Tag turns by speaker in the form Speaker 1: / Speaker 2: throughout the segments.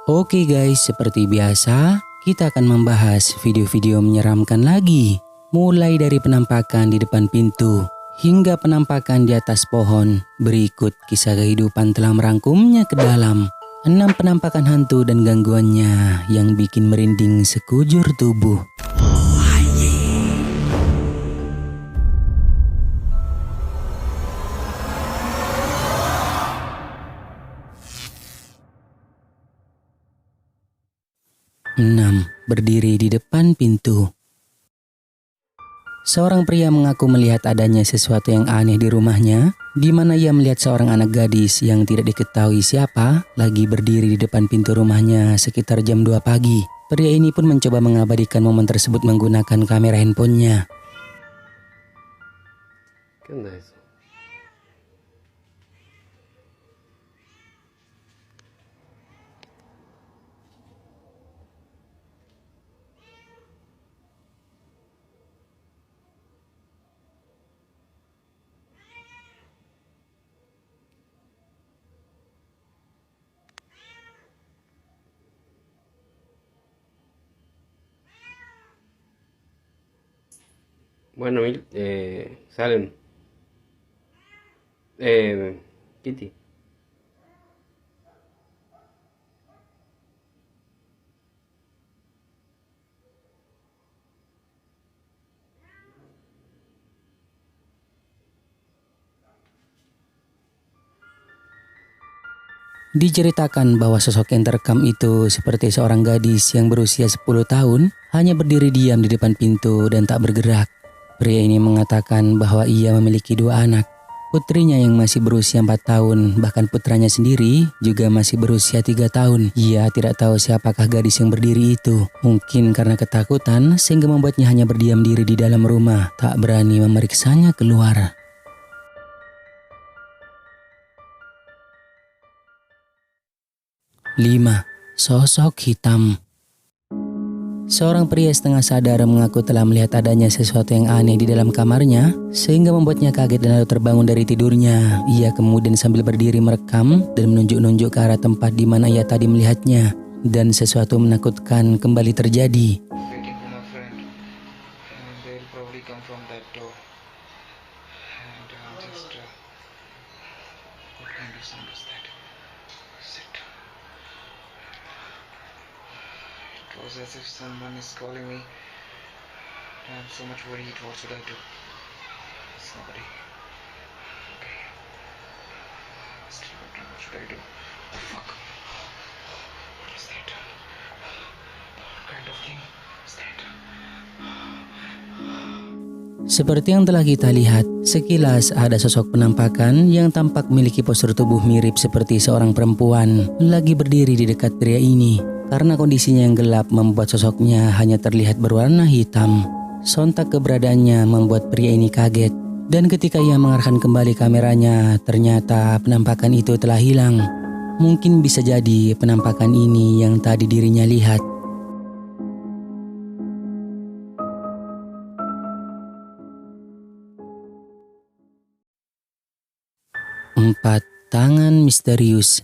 Speaker 1: Oke guys, seperti biasa, kita akan membahas video-video menyeramkan lagi. Mulai dari penampakan di depan pintu, hingga penampakan di atas pohon. Berikut kisah kehidupan telah merangkumnya ke dalam 6 penampakan hantu dan gangguannya yang bikin merinding sekujur tubuh. 6. Berdiri di depan pintu. Seorang pria mengaku melihat adanya sesuatu yang aneh di rumahnya, di mana ia melihat seorang anak gadis yang tidak diketahui siapa lagi berdiri di depan pintu rumahnya sekitar jam 2 pagi. Pria ini pun mencoba mengabadikan momen tersebut menggunakan kamera handphonenya.
Speaker 2: ¿Qué onda eso? Bueno, salen. Kitty.
Speaker 1: Diceritakan bahwa sosok yang terekam itu seperti seorang gadis yang berusia 10 tahun hanya berdiri diam di depan pintu dan tak bergerak. Pria ini mengatakan bahwa ia memiliki 2 anak. Putrinya yang masih berusia 4 tahun, bahkan putranya sendiri juga masih berusia 3 tahun. Ia tidak tahu siapakah gadis yang berdiri itu. Mungkin karena ketakutan sehingga membuatnya hanya berdiam diri di dalam rumah, tak berani memeriksanya keluar. 5. Sosok hitam. Seorang pria setengah sadar mengaku telah melihat adanya sesuatu yang aneh di dalam kamarnya sehingga membuatnya kaget dan lalu terbangun dari tidurnya. Ia kemudian sambil berdiri merekam dan menunjuk-nunjuk ke arah tempat di mana ia tadi melihatnya, dan sesuatu menakutkan kembali terjadi.
Speaker 3: It was as if someone is calling me. I'm so much worried. What should I do? There's nobody. Okay. Still don't know what should I do. The fuck? What is that? What kind of thing is that?
Speaker 1: Seperti yang telah kita lihat, sekilas ada sosok penampakan yang tampak memiliki postur tubuh mirip seperti seorang perempuan lagi berdiri di dekat pria ini. Karena kondisinya yang gelap membuat sosoknya hanya terlihat berwarna hitam. Sontak keberadaannya membuat pria ini kaget. Dan ketika ia mengarahkan kembali kameranya, ternyata penampakan itu telah hilang. Mungkin bisa jadi penampakan ini yang tadi dirinya lihat. 4. Tangan misterius.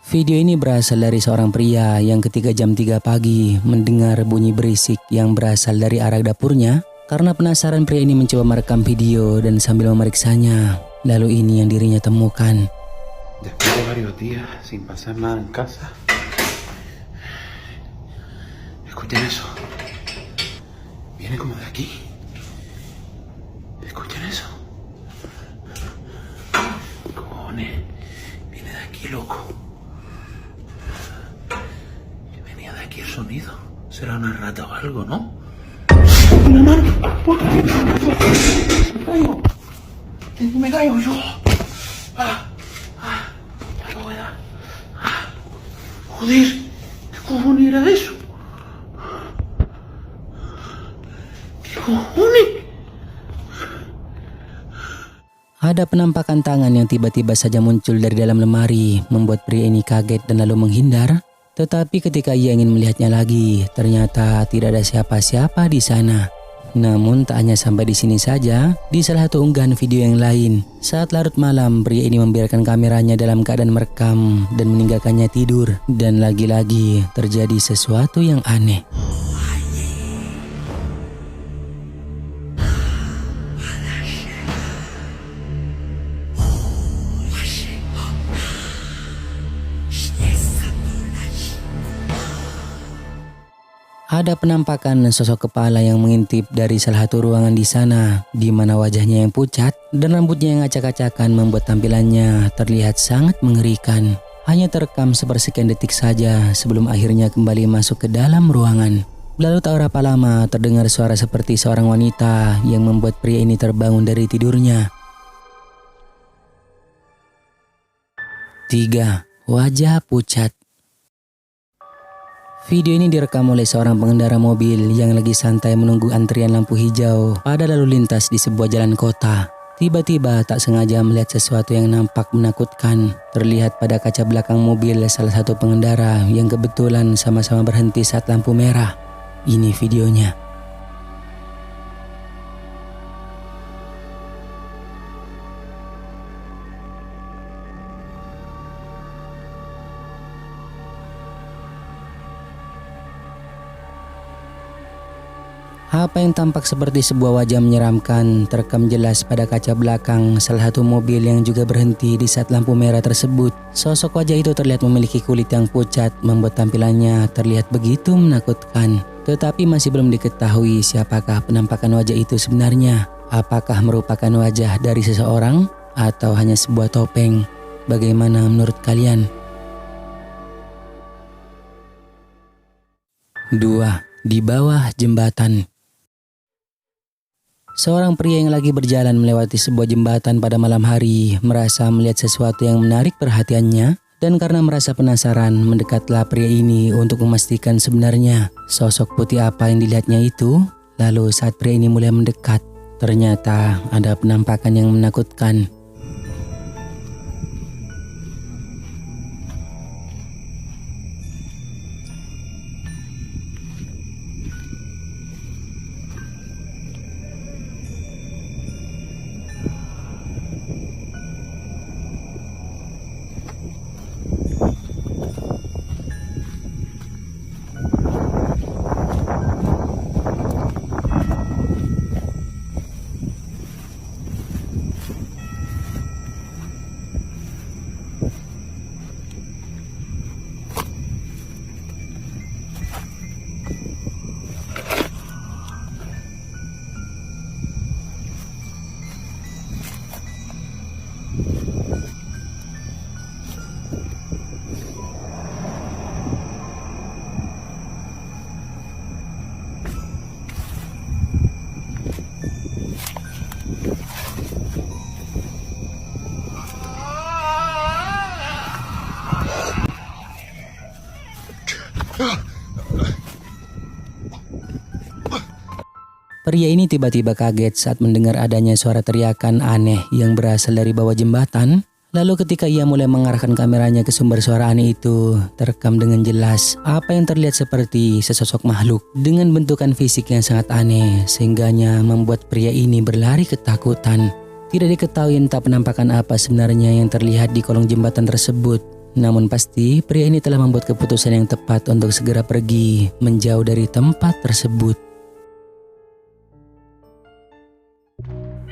Speaker 1: Video ini berasal dari seorang pria yang ketika jam 3 pagi mendengar bunyi berisik yang berasal dari arah dapurnya. Karena penasaran, pria ini mencoba merekam video dan sambil memeriksanya. Lalu ini yang dirinya temukan.
Speaker 4: Después de varios días sin pasar nada en casa, escuchen eso. Viene como de aquí. Escuchen eso. Cojones, viene de aquí, loco. Venía de aquí el sonido. Será una rata o algo, ¿no? ¡Una mano! ¡Me caigo yo! ¡La rueda! ¡Joder! ¿Qué cojones era eso? ¿Qué cojones?
Speaker 1: Ada penampakan tangan yang tiba-tiba saja muncul dari dalam lemari, membuat pria ini kaget dan lalu menghindar. Tetapi ketika ia ingin melihatnya lagi, ternyata tidak ada siapa-siapa di sana. Namun tak hanya sampai di sini saja, di salah satu unggahan video yang lain, saat larut malam pria ini membiarkan kameranya dalam keadaan merekam dan meninggalkannya tidur. Dan lagi-lagi terjadi sesuatu yang aneh. Ada penampakan sosok kepala yang mengintip dari salah satu ruangan di sana, di mana wajahnya yang pucat dan rambutnya yang acak-acakan membuat tampilannya terlihat sangat mengerikan. Hanya terekam sepersekian detik saja sebelum akhirnya kembali masuk ke dalam ruangan. Lalu tak berapa lama terdengar suara seperti seorang wanita yang membuat pria ini terbangun dari tidurnya. 3. Wajah pucat. Video ini direkam oleh seorang pengendara mobil yang lagi santai menunggu antrian lampu hijau pada lalu lintas di sebuah jalan kota. Tiba-tiba tak sengaja melihat sesuatu yang nampak menakutkan terlihat pada kaca belakang mobil salah satu pengendara yang kebetulan sama-sama berhenti saat lampu merah. Ini videonya. Apa yang tampak seperti sebuah wajah menyeramkan terekam jelas pada kaca belakang salah satu mobil yang juga berhenti di saat lampu merah tersebut. Sosok wajah itu terlihat memiliki kulit yang pucat membuat tampilannya terlihat begitu menakutkan. Tetapi masih belum diketahui siapakah penampakan wajah itu sebenarnya. Apakah merupakan wajah dari seseorang atau hanya sebuah topeng? Bagaimana menurut kalian? 2. Di bawah jembatan. Seorang pria yang lagi berjalan melewati sebuah jembatan pada malam hari merasa melihat sesuatu yang menarik perhatiannya, dan karena merasa penasaran mendekatlah pria ini untuk memastikan sebenarnya sosok putih apa yang dilihatnya itu. Lalu saat pria ini mulai mendekat, ternyata ada penampakan yang menakutkan. Pria ini tiba-tiba kaget saat mendengar adanya suara teriakan aneh yang berasal dari bawah jembatan. Lalu ketika ia mulai mengarahkan kameranya ke sumber suara aneh itu, terekam dengan jelas apa yang terlihat seperti sesosok makhluk dengan bentukan fisik yang sangat aneh, sehingganya membuat pria ini berlari ketakutan. Tidak diketahui entah penampakan apa sebenarnya yang terlihat di kolong jembatan tersebut. Namun pasti pria ini telah membuat keputusan yang tepat untuk segera pergi menjauh dari tempat tersebut.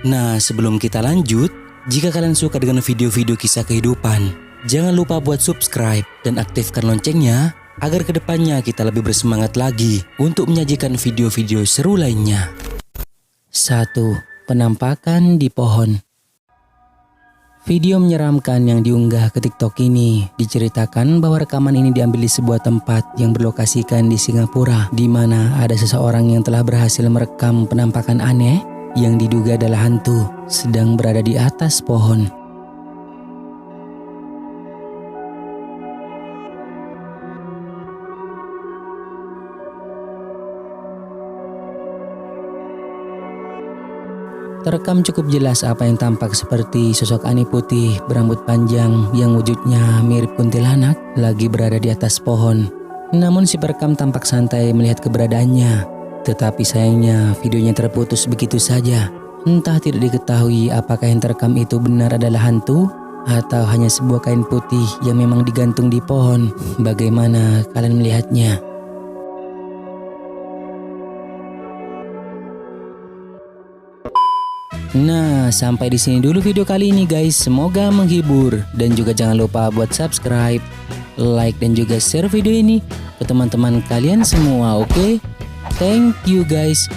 Speaker 1: Nah, sebelum kita lanjut, jika kalian suka dengan video-video kisah kehidupan, jangan lupa buat subscribe dan aktifkan loncengnya agar kedepannya kita lebih bersemangat lagi untuk menyajikan video-video seru lainnya. 1. Penampakan di pohon. Video menyeramkan yang diunggah ke TikTok ini diceritakan bahwa rekaman ini diambil di sebuah tempat yang berlokasikan di Singapura, di mana ada seseorang yang telah berhasil merekam penampakan aneh yang diduga adalah hantu sedang berada di atas pohon. Terekam cukup jelas apa yang tampak seperti sosok aneh putih berambut panjang yang wujudnya mirip kuntilanak lagi berada di atas pohon. Namun si perekam tampak santai melihat keberadaannya. Tetapi sayangnya videonya terputus begitu saja. Entah tidak diketahui apakah yang terekam itu benar adalah hantu atau hanya sebuah kain putih yang memang digantung di pohon. Bagaimana kalian melihatnya? Nah, sampai di sini dulu video kali ini guys. Semoga menghibur dan juga jangan lupa buat subscribe, like dan juga share video ini ke teman-teman kalian semua, oke? Thank you guys.